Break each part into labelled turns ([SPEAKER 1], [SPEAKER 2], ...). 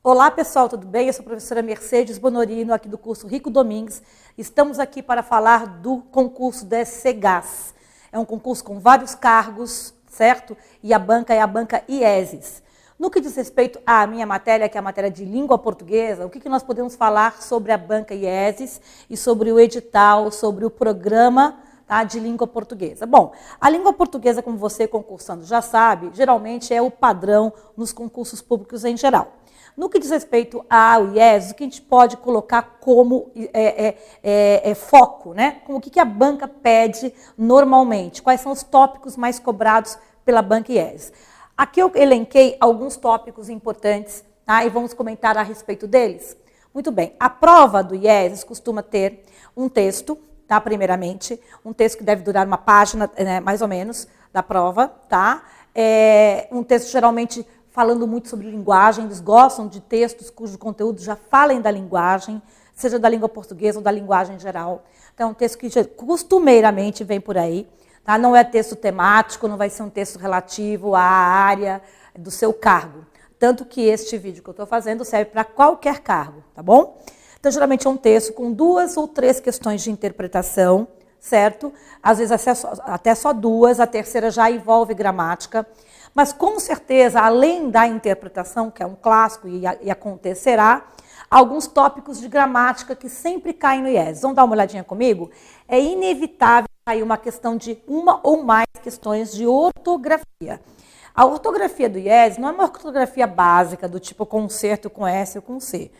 [SPEAKER 1] Olá pessoal, tudo bem? Eu sou a professora Mercedes Bonorino, aqui do curso Rico Domingues. Estamos aqui para falar do concurso da SCGAS. É um concurso com vários cargos, certo? E a banca é a banca IESES. No que diz respeito à minha matéria, que é a matéria de língua portuguesa, o que nós podemos falar sobre a banca IESES e sobre o edital, sobre o programa de língua portuguesa? Bom, a língua portuguesa, como você concursando já sabe, geralmente é o padrão nos concursos públicos em geral. No que diz respeito ao IESES, o que a gente pode colocar como foco, né? O que a banca pede normalmente? Quais são os tópicos mais cobrados pela banca IESES? Aqui eu elenquei alguns tópicos importantes, e vamos comentar a respeito deles. Muito bem, a prova do IESES costuma ter um texto, primeiramente, um texto que deve durar uma página, mais ou menos, da prova, um texto geralmente falando muito sobre linguagem, eles gostam de textos cujo conteúdo já falem da linguagem, seja da língua portuguesa ou da linguagem em geral. Então, é um texto que costumeiramente vem por aí. Não é texto temático, não vai ser um texto relativo à área do seu cargo. Tanto que este vídeo que eu estou fazendo serve para qualquer cargo, tá bom? Então, geralmente é um texto com 2 ou 3 questões de interpretação, certo? Às vezes até só 2, a terceira já envolve gramática. Mas, com certeza, além da interpretação, que é um clássico e acontecerá, alguns tópicos de gramática que sempre caem no IESES. Vamos dar uma olhadinha comigo? É inevitável cair uma questão de uma ou mais questões de ortografia. A ortografia do IESES não é uma ortografia básica, do tipo concerto com S ou com C,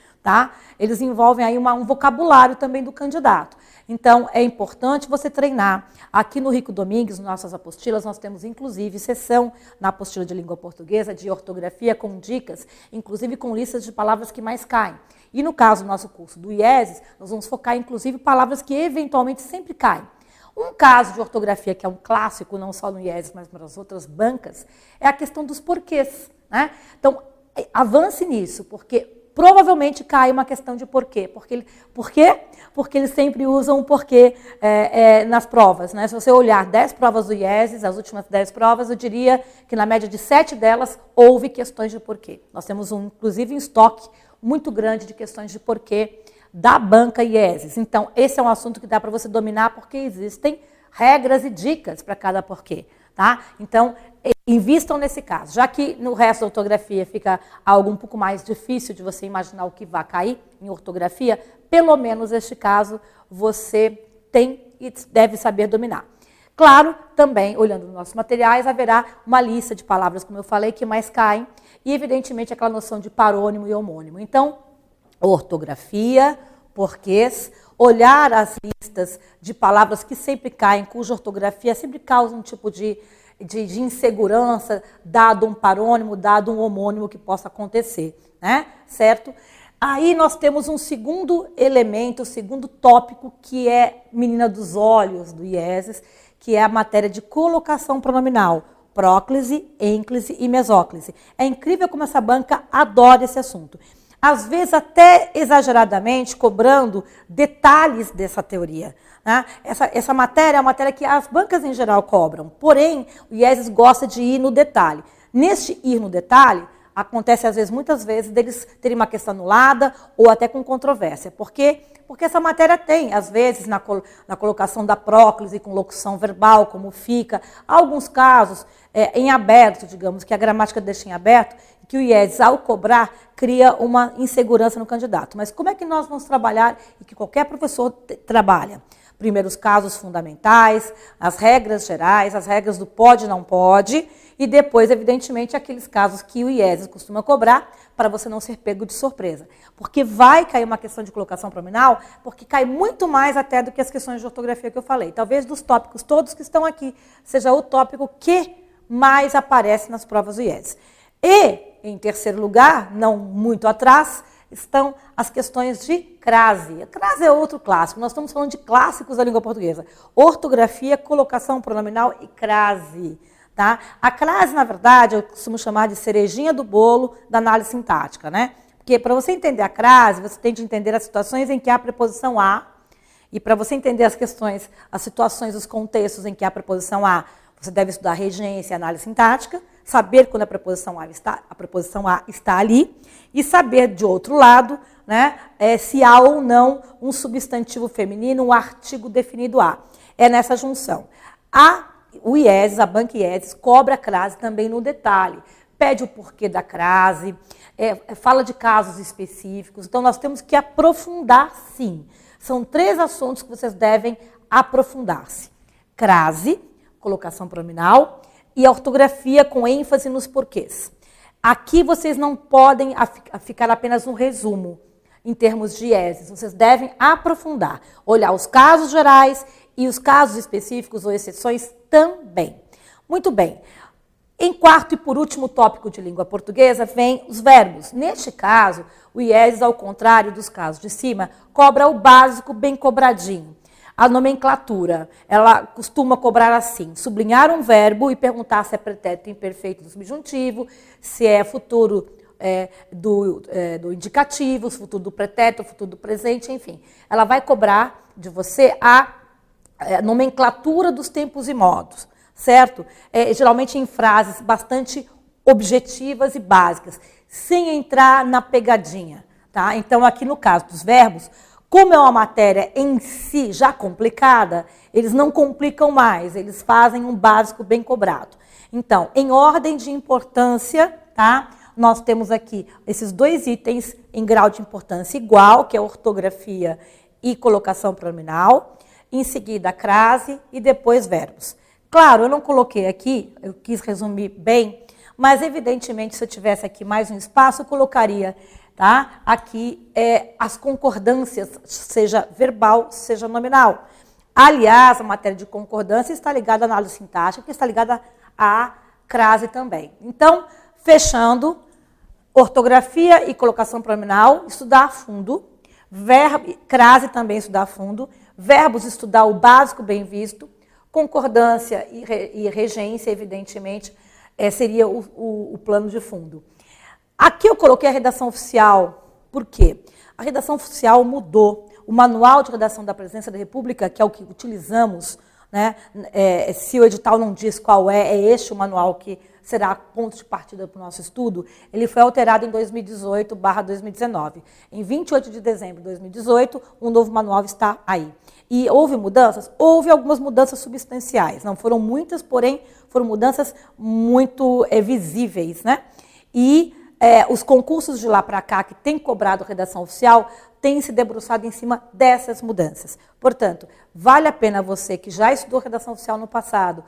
[SPEAKER 1] Eles envolvem aí um vocabulário também do candidato. Então, é importante você treinar. Aqui no Rico Domingues, nas nossas apostilas, nós temos, inclusive, seção na apostila de língua portuguesa, de ortografia, com dicas, inclusive com listas de palavras que mais caem. E no caso do nosso curso do IESES, nós vamos focar, inclusive, palavras que eventualmente sempre caem. Um caso de ortografia que é um clássico, não só no IESES, mas nas outras bancas, é a questão dos porquês. Então, avance nisso, porque provavelmente cai uma questão de porquê. Por quê? Porque eles sempre usam o porquê nas provas. Se você olhar 10 provas do IESES, as últimas 10 provas, eu diria que na média de 7 delas houve questões de porquê. Nós temos, inclusive, um estoque muito grande de questões de porquê da banca IESES. Então, esse é um assunto que dá para você dominar, porque existem regras e dicas para cada porquê. Então, invistam nesse caso. Já que no resto da ortografia fica algo um pouco mais difícil de você imaginar o que vai cair em ortografia, pelo menos neste caso você tem e deve saber dominar. Claro, também, olhando nos nossos materiais, haverá uma lista de palavras, como eu falei, que mais caem, e evidentemente aquela noção de parônimo e homônimo. Então, ortografia, porquês, olhar as listas de palavras que sempre caem, cuja ortografia sempre causa um tipo de insegurança, dado um parônimo, dado um homônimo que possa acontecer, certo? Aí nós temos um segundo elemento, o segundo tópico, que é menina dos olhos do IESES, que é a matéria de colocação pronominal, próclise, ênclise e mesóclise. É incrível como essa banca adora esse assunto. Às vezes até exageradamente, cobrando detalhes dessa teoria. Essa matéria é uma matéria que as bancas em geral cobram, porém o IESES gosta de ir no detalhe. Neste ir no detalhe, acontece às vezes, muitas vezes, deles terem uma questão anulada ou até com controvérsia. Por quê? Porque essa matéria tem, às vezes, na colocação da próclise, com locução verbal, como fica, alguns casos em aberto, digamos, que a gramática deixa em aberto, que o IESES, ao cobrar, cria uma insegurança no candidato. Mas como é que nós vamos trabalhar e que qualquer professor trabalha? Primeiro, os casos fundamentais, as regras gerais, as regras do pode e não pode, e depois, evidentemente, aqueles casos que o IESES costuma cobrar para você não ser pego de surpresa. Porque vai cair uma questão de colocação pronominal, porque cai muito mais até do que as questões de ortografia que eu falei. Talvez dos tópicos todos que estão aqui, seja o tópico que mais aparece nas provas do IESES. E, em terceiro lugar, não muito atrás, estão as questões de crase. A crase é outro clássico. Nós estamos falando de clássicos da língua portuguesa. Ortografia, colocação pronominal e crase. A crase, na verdade, eu costumo chamar de cerejinha do bolo da análise sintática. Porque para você entender a crase, você tem de entender as situações em que há a preposição a. E para você entender as questões, as situações, os contextos em que há a preposição a, você deve estudar regência e análise sintática. saber quando a preposição a está ali, e saber, de outro lado, né, se há ou não um substantivo feminino, um artigo definido a. É nessa junção. O IESES, a Banca IESES, cobra a crase também no detalhe. Pede o porquê da crase, fala de casos específicos. Então, nós temos que aprofundar, sim. São 3 assuntos que vocês devem aprofundar-se. Crase, colocação pronominal, e a ortografia com ênfase nos porquês. Aqui vocês não podem ficar apenas no resumo, em termos de IESES. Vocês devem aprofundar, olhar os casos gerais e os casos específicos ou exceções também. Muito bem. Em quarto e por último tópico de língua portuguesa, vem os verbos. Neste caso, o IESES, ao contrário dos casos de cima, cobra o básico bem cobradinho. A nomenclatura, ela costuma cobrar assim, sublinhar um verbo e perguntar se é pretérito imperfeito do subjuntivo, se é futuro do indicativo, futuro do pretérito, futuro do presente, enfim. Ela vai cobrar de você a nomenclatura dos tempos e modos, certo? Geralmente em frases bastante objetivas e básicas, sem entrar na pegadinha, tá? Então, aqui no caso dos verbos, como é uma matéria em si já complicada, eles não complicam mais, eles fazem um básico bem cobrado. Então, em ordem de importância, tá? Nós temos aqui esses 2 itens em grau de importância igual, que é ortografia e colocação pronominal. Em seguida, a crase e depois verbos. Claro, eu não coloquei aqui, eu quis resumir bem, mas evidentemente se eu tivesse aqui mais um espaço, eu colocaria, tá, aqui as concordâncias, seja verbal, seja nominal. Aliás, a matéria de concordância está ligada à análise sintática, que está ligada à crase também. Então, fechando, ortografia e colocação pronominal, estudar a fundo. Crase também estudar a fundo. Verbos, estudar o básico bem visto. Concordância e regência, evidentemente, seria o plano de fundo. Aqui eu coloquei a redação oficial, por quê? A redação oficial mudou. O manual de redação da Presidência da República, que é o que utilizamos, né, se o edital não diz qual é este o manual que será ponto de partida para o nosso estudo, ele foi alterado em 2018/2019. Em 28 de dezembro de 2018, um novo manual está aí. E houve mudanças? Houve algumas mudanças substanciais. Não foram muitas, porém, foram mudanças muito visíveis, né? E os concursos de lá para cá, que têm cobrado redação oficial, têm se debruçado em cima dessas mudanças. Portanto, vale a pena você que já estudou redação oficial no passado,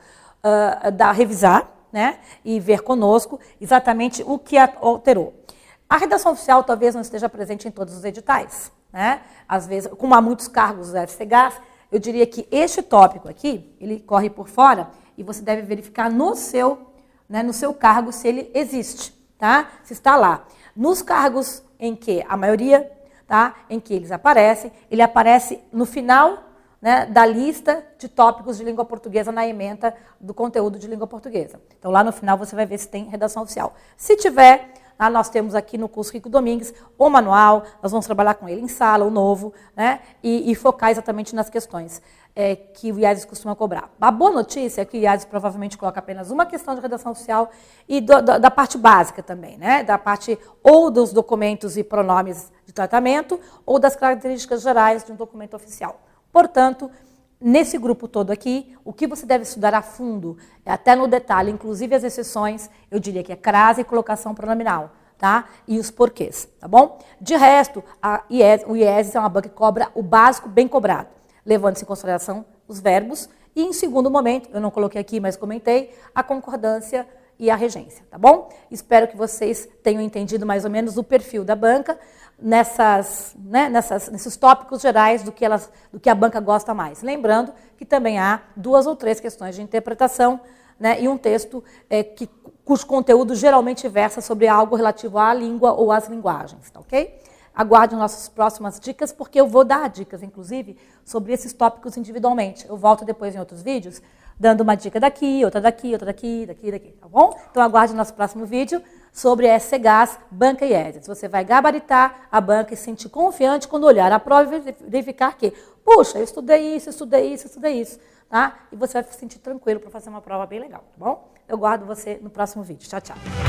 [SPEAKER 1] revisar, né, e ver conosco exatamente o que alterou. A redação oficial talvez não esteja presente em todos os editais, né? Às vezes, como há muitos cargos do FCGAS, eu diria que este tópico aqui, ele corre por fora e você deve verificar no seu cargo se ele existe, tá? Se está lá. Nos cargos em que a maioria, tá, em que ele aparece no final, né, da lista de tópicos de língua portuguesa na ementa do conteúdo de língua portuguesa. Então, lá no final, você vai ver se tem redação oficial. Se tiver, nós temos aqui no curso Rico Domingues o manual, nós vamos trabalhar com ele em sala, o novo, né, e focar exatamente nas questões que o IESES costuma cobrar. A boa notícia é que o IESES provavelmente coloca apenas uma questão de redação oficial e da parte básica também, né, da parte ou dos documentos e pronomes de tratamento ou das características gerais de um documento oficial. Portanto, nesse grupo todo aqui, o que você deve estudar a fundo, até no detalhe, inclusive as exceções, eu diria que é crase e colocação pronominal, tá? E os porquês, tá bom? De resto, o IESES é uma banca que cobra o básico bem cobrado, levando-se em consideração os verbos e, em segundo momento, eu não coloquei aqui, mas comentei, a concordância e a regência, tá bom? Espero que vocês tenham entendido mais ou menos o perfil da banca, nesses tópicos gerais do que a banca gosta mais. Lembrando que também há 2 ou 3 questões de interpretação, né, e um texto cujo conteúdo geralmente versa sobre algo relativo à língua ou às linguagens, tá ok? Aguarde nossas próximas dicas, porque eu vou dar dicas, inclusive, sobre esses tópicos individualmente. Eu volto depois em outros vídeos, dando uma dica daqui, outra daqui, outra daqui, tá bom? Então, aguarde nosso próximo vídeo sobre FCGAS, Banca IESES. Você vai gabaritar a banca e se sentir confiante quando olhar a prova e verificar que, puxa, eu estudei isso, tá? E você vai se sentir tranquilo para fazer uma prova bem legal, tá bom? Eu guardo você no próximo vídeo. Tchau, tchau.